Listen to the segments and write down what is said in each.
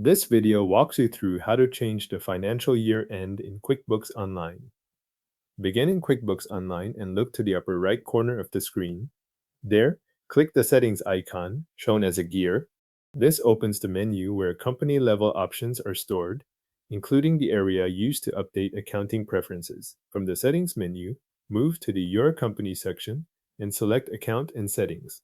This video walks you through how to change the financial year end in QuickBooks Online. Begin in QuickBooks Online and look to the upper right corner of the screen. There, click the settings icon, shown as a gear. This opens the menu where company-level options are stored, including the area used to update accounting preferences. From the settings menu, move to the Your Company section and select Account and Settings.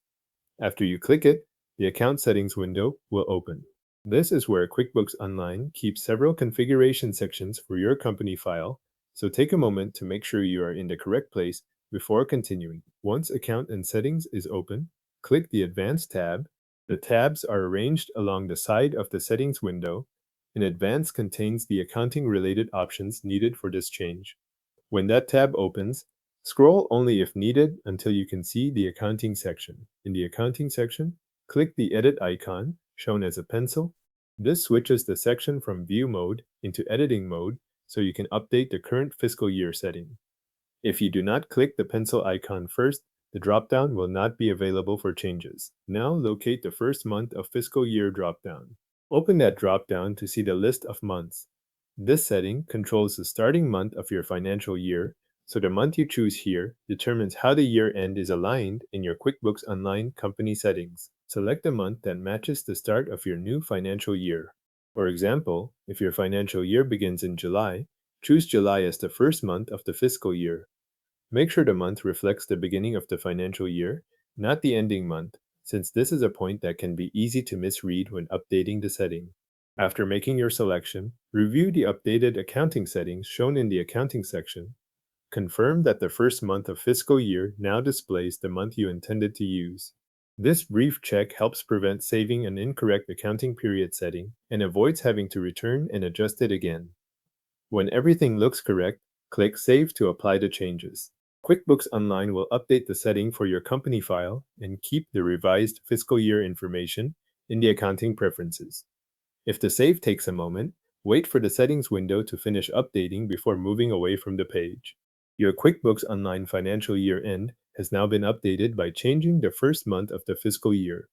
After you click it, the Account Settings window will open. This is where QuickBooks Online keeps several configuration sections for your company file, so take a moment to make sure you are in the correct place before continuing. Once Account and Settings is open, click the Advanced tab. The tabs are arranged along the side of the Settings window, and Advanced contains the accounting-related options needed for this change. When that tab opens, scroll only if needed until you can see the Accounting section. In the Accounting section, click the Edit icon, shown as a pencil. This switches the section from View mode into Editing mode so you can update the current fiscal year setting. If you do not click the pencil icon first, the dropdown will not be available for changes. Now locate the first month of fiscal year dropdown. Open that dropdown to see the list of months. This setting controls the starting month of your financial year, so the month you choose here determines how the year end is aligned in your QuickBooks Online company settings. Select the month that matches the start of your new financial year. For example, if your financial year begins in July, choose July as the first month of the fiscal year. Make sure the month reflects the beginning of the financial year, not the ending month, since this is a point that can be easy to misread when updating the setting. After making your selection, review the updated accounting settings shown in the Accounting section. Confirm that the first month of fiscal year now displays the month you intended to use. This brief check helps prevent saving an incorrect accounting period setting and avoids having to return and adjust it again. When everything looks correct, click Save to apply the changes. QuickBooks Online will update the setting for your company file and keep the revised fiscal year information in the accounting preferences. If the save takes a moment, wait for the settings window to finish updating before moving away from the page. Your QuickBooks Online financial year end has now been updated by changing the first month of the fiscal year.